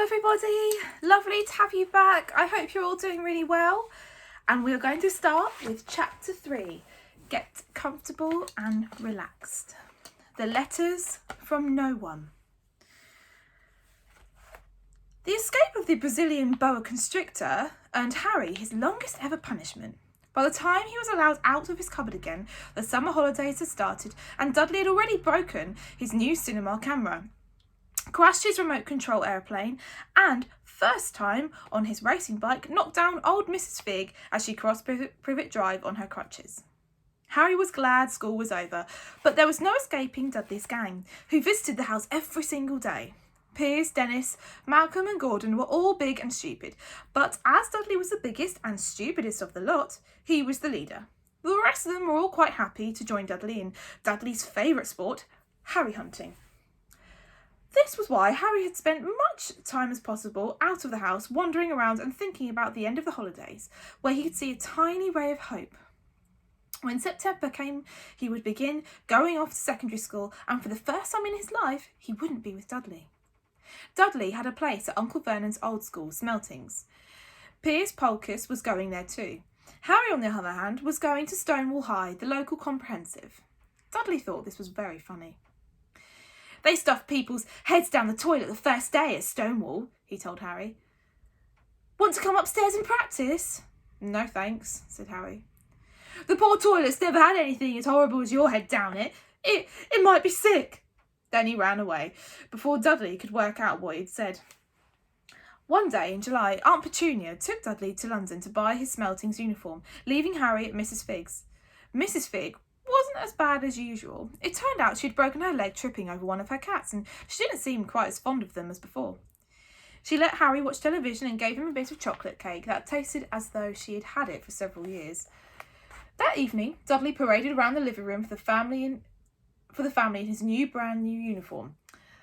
everybody, lovely to have you back. I hope you're all doing really well, and we're going to start with chapter 3. Get comfortable and relaxed. The letters from no one. The escape of the Brazilian boa constrictor earned Harry his longest ever punishment. By the time he was allowed out of his cupboard again, the summer holidays had started, and Dudley had already broken his new cinema camera, crashed his remote control airplane, and, first time on his racing bike, knocked down old Mrs. Fig as she crossed Privet Drive on her crutches. Harry was glad school was over, but there was no escaping Dudley's gang, who visited the house every single day. Piers, Dennis, Malcolm and Gordon were all big and stupid, but as Dudley was the biggest and stupidest of the lot, he was the leader. The rest of them were all quite happy to join Dudley in Dudley's favourite sport, Harry hunting. This was why Harry had spent much time as possible out of the house, wandering around and thinking about the end of the holidays, where he could see a tiny ray of hope. When September came, he would begin going off to secondary school, and for the first time in his life, he wouldn't be with Dudley. Dudley had a place at Uncle Vernon's old school, Smeltings. Piers Polkiss was going there too. Harry, on the other hand, was going to Stonewall High, the local comprehensive. Dudley thought this was very funny. They stuffed people's heads down the toilet the first day at Stonewall, he told Harry. Want to come upstairs and practice? No thanks, said Harry. The poor toilet's never had anything as horrible as your head down it. It might be sick. Then he ran away, before Dudley could work out what he'd said. One day in July, Aunt Petunia took Dudley to London to buy his Smeltings uniform, leaving Harry at Mrs. Fig's. Mrs. Fig wasn't as bad as usual. It turned out she'd broken her leg tripping over one of her cats, and she didn't seem quite as fond of them as before. She let Harry watch television and gave him a bit of chocolate cake that tasted as though she had had it for several years. That evening, Dudley paraded around the living room for the family in his brand new uniform.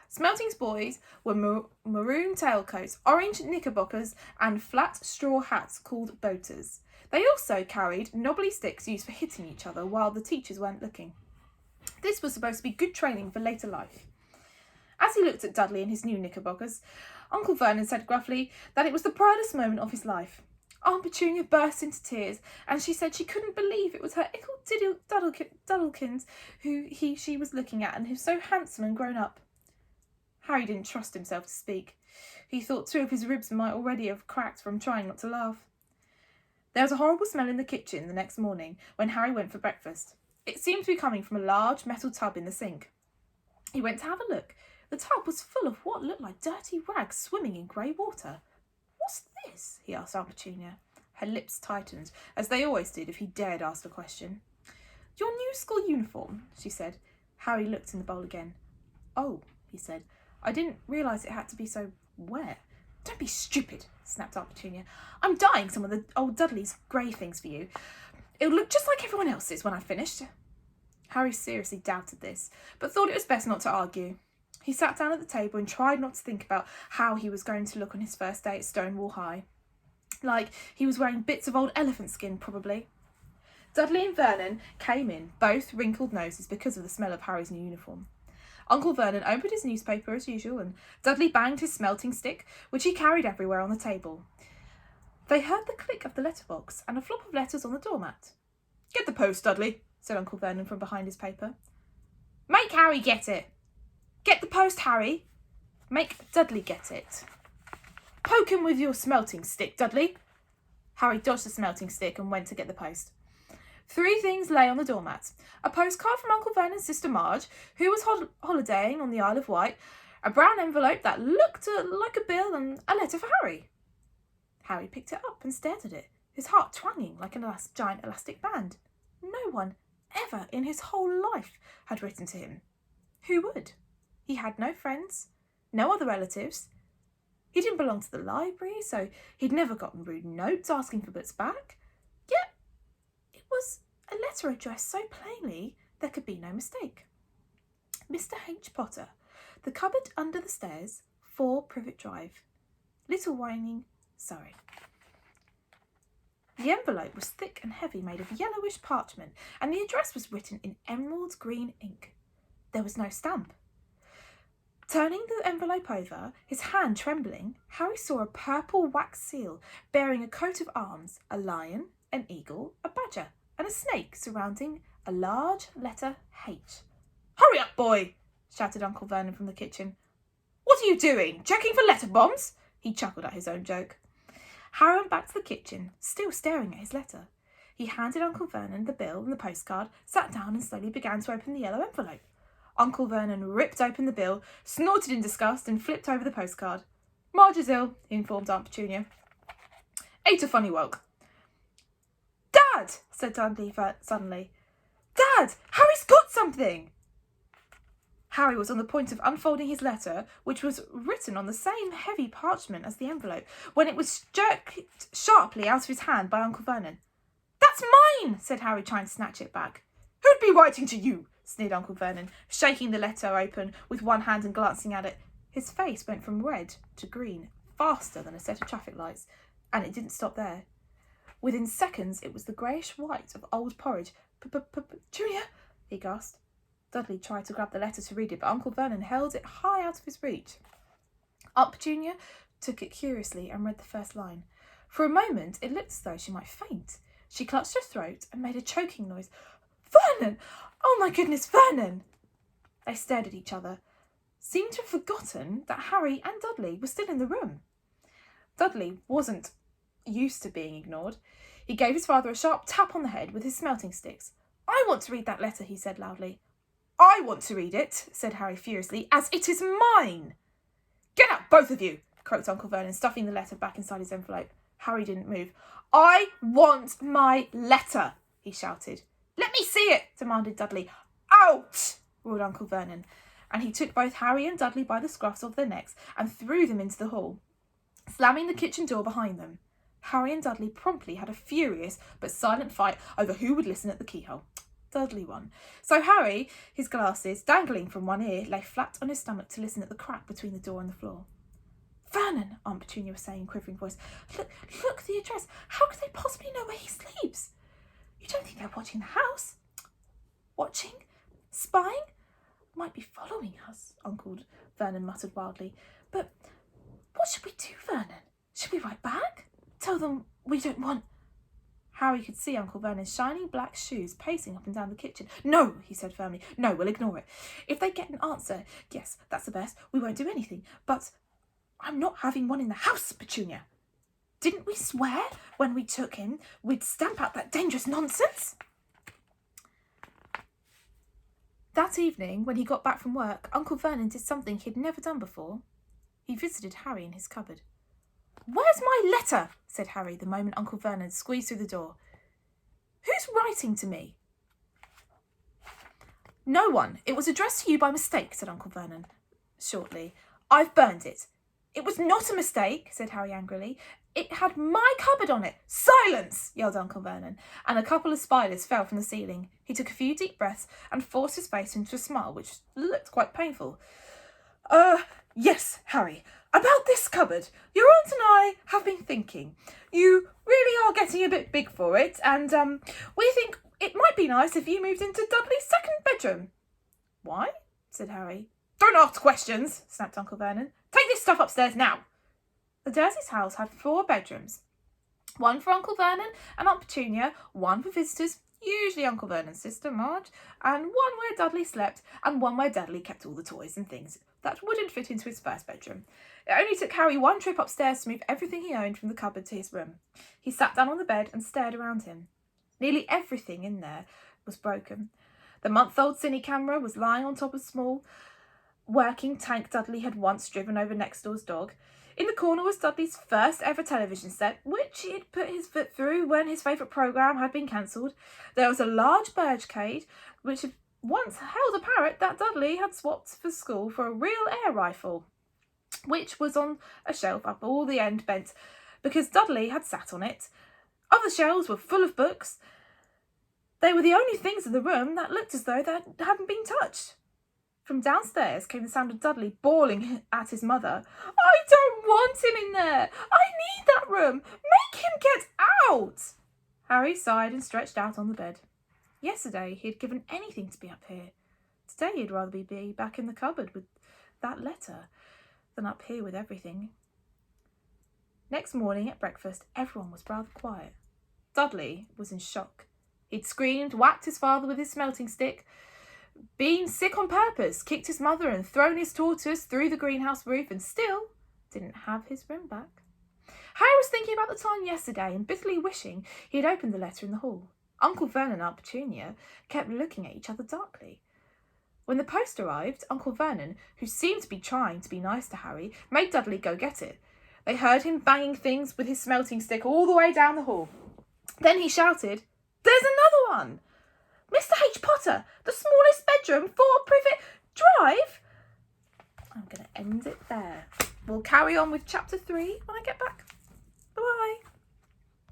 Smeltings boys were maroon tailcoats, orange knickerbockers, and flat straw hats called boaters. They also carried knobbly sticks used for hitting each other while the teachers weren't looking. This was supposed to be good training for later life. As he looked at Dudley in his new knickerbockers, Uncle Vernon said gruffly that it was the proudest moment of his life. Aunt Petunia burst into tears, and she said she couldn't believe it was her ickle Duddlekins who she was looking at, and who's so handsome and grown up. Harry didn't trust himself to speak. He thought 2 of his ribs might already have cracked from trying not to laugh. There was a horrible smell in the kitchen the next morning when Harry went for breakfast. It seemed to be coming from a large metal tub in the sink. He went to have a look. The tub was full of what looked like dirty rags swimming in grey water. What's this? He asked Aunt Petunia. Her lips tightened, as they always did if he dared ask a question. Your new school uniform, she said. Harry looked in the bowl again. Oh, he said. I didn't realise it had to be so wet. Don't be stupid, snapped Aunt Petunia. I'm dyeing some of the old Dudley's grey things for you. It'll look just like everyone else's when I've finished. Harry seriously doubted this, but thought it was best not to argue. He sat down at the table and tried not to think about how he was going to look on his first day at Stonewall High. Like he was wearing bits of old elephant skin, probably. Dudley and Vernon came in, both wrinkled noses because of the smell of Harry's new uniform. Uncle Vernon opened his newspaper as usual, and Dudley banged his smelting stick, which he carried everywhere on the table. They heard the click of the letterbox and a flop of letters on the doormat. Get the post, Dudley, said Uncle Vernon from behind his paper. Make Harry get it. Get the post, Harry. Make Dudley get it. Poke him with your smelting stick, Dudley. Harry dodged the smelting stick and went to get the post. 3 things lay on the doormat. A postcard from Uncle Vernon's sister Marge, who was holidaying on the Isle of Wight, a brown envelope that looked like a bill, and a letter for Harry. Harry picked it up and stared at it, his heart twanging like a giant elastic band. No one ever in his whole life had written to him. Who would? He had no friends, no other relatives. He didn't belong to the library, so he'd never gotten rude notes asking for books back. Yet it was a letter addressed so plainly there could be no mistake. Mr. H. Potter, the cupboard under the stairs, 4 Privet Drive, Little Whining, Surrey. The envelope was thick and heavy, made of yellowish parchment, and the address was written in emerald green ink. There was no stamp. Turning the envelope over, his hand trembling, Harry saw a purple wax seal bearing a coat of arms, a lion, an eagle, a badger, and a snake surrounding a large letter H. "Hurry up, boy!" shouted Uncle Vernon from the kitchen. "What are you doing? Checking for letter bombs?" He chuckled at his own joke. Harry went back to the kitchen, still staring at his letter. He handed Uncle Vernon the bill and the postcard, sat down and slowly began to open the yellow envelope. Uncle Vernon ripped open the bill, snorted in disgust, and flipped over the postcard. "Marge is ill," he informed Aunt Petunia. "Ate a funny woke." "Dad!" said Dudley suddenly. "Dad! Harry's got something!" Harry was on the point of unfolding his letter, which was written on the same heavy parchment as the envelope, when it was jerked sharply out of his hand by Uncle Vernon. "That's mine!" said Harry, trying to snatch it back. "Who'd be writing to you?" sneered Uncle Vernon, shaking the letter open with one hand and glancing at it. His face went from red to green faster than a set of traffic lights, and it didn't stop there. Within seconds, it was the greyish white of old porridge. "Junior," he gasped. Dudley tried to grab the letter to read it, but Uncle Vernon held it high out of his reach. Aunt Petunia took it curiously and read the first line. For a moment, it looked as though she might faint. She clutched her throat and made a choking noise. "Vernon! Oh, my goodness, Vernon!" They stared at each other, seemed to have forgotten that Harry and Dudley were still in the room. Dudley wasn't used to being ignored. He gave his father a sharp tap on the head with his smelting sticks. "I want to read that letter," he said loudly. "I want to read it," said Harry furiously, "as it is mine." "Get out, both of you," croaked Uncle Vernon, stuffing the letter back inside his envelope. Harry didn't move. "I want my letter," he shouted. "Let me see it," demanded Dudley. "Out!" roared Uncle Vernon, and he took both Harry and Dudley by the scruffs of their necks and threw them into the hall, slamming the kitchen door behind them. Harry and Dudley promptly had a furious but silent fight over who would listen at the keyhole. Dudley won. So Harry, his glasses dangling from one ear, lay flat on his stomach to listen at the crack between the door and the floor. "Vernon," Aunt Petunia was saying in quivering voice, look, the address. How could they possibly know where he sleeps? You don't think they're watching the house?" "Watching? Spying? Might be following us," Uncle Vernon muttered wildly. "But what should we do, Vernon? Should we write back? Tell them we don't want—" Harry could see Uncle Vernon's shining black shoes pacing up and down the kitchen. "No," he said firmly. "No, we'll ignore it. If they get an answer, yes, that's the best. We won't do anything. But I'm not having one in the house, Petunia. Didn't we swear when we took him we'd stamp out that dangerous nonsense?" That evening, when he got back from work, Uncle Vernon did something he'd never done before. He visited Harry in his cupboard. "Where's my letter?" said Harry the moment Uncle Vernon squeezed through the door. "Who's writing to me?" "No one. It was addressed to you by mistake," said Uncle Vernon shortly. "I've burned it." "It was not a mistake," said Harry angrily. "It had my cupboard on it." "Silence!" yelled Uncle Vernon, and a couple of spiders fell from the ceiling. He took a few deep breaths and forced his face into a smile, which looked quite painful. Yes, Harry. About this cupboard. Your aunt and I have been thinking. You really are getting a bit big for it, and we think it might be nice if you moved into Dudley's second bedroom." "Why?" said Harry. "Don't ask questions," snapped Uncle Vernon. "Take this stuff upstairs now." The Dursley's house had 4 bedrooms. One for Uncle Vernon and Aunt Petunia, one for visitors, usually Uncle Vernon's sister Marge, and one where Dudley slept, and one where Dudley kept all the toys and things that wouldn't fit into his first bedroom. It only took Harry one trip upstairs to move everything he owned from the cupboard to his room. He sat down on the bed and stared around him. Nearly everything in there was broken. The month-old cine camera was lying on top of a small working tank Dudley had once driven over next door's dog. In the corner was Dudley's first ever television set, which he had put his foot through when his favourite programme had been cancelled. There was a large bird cage, which had once held a parrot that Dudley had swapped for school for a real air rifle, which was on a shelf up all the end bent because Dudley had sat on it. Other shelves were full of books. They were the only things in the room that looked as though they hadn't been touched. From downstairs came the sound of Dudley bawling at his mother. "I don't want him in there! I need that room! Make him get out!" Harry sighed and stretched out on the bed. Yesterday he had given anything to be up here. Today he'd rather be back in the cupboard with that letter than up here with everything. Next morning at breakfast, everyone was rather quiet. Dudley was in shock. He'd screamed, whacked his father with his smelting stick, been sick on purpose, kicked his mother and thrown his tortoise through the greenhouse roof, and still didn't have his room back. Harry was thinking about the time yesterday and bitterly wishing he had opened the letter in the hall. Uncle Vernon and Aunt Petunia kept looking at each other darkly. When the post arrived, Uncle Vernon, who seemed to be trying to be nice to Harry, made Dudley go get it. They heard him banging things with his smelting stick all the way down the hall. Then he shouted, "There's another one! Mr. H. Potter, the smallest bedroom, 4 Privet Drive." I'm going to end it there. We'll carry on with chapter 3 when I get back. Bye-bye.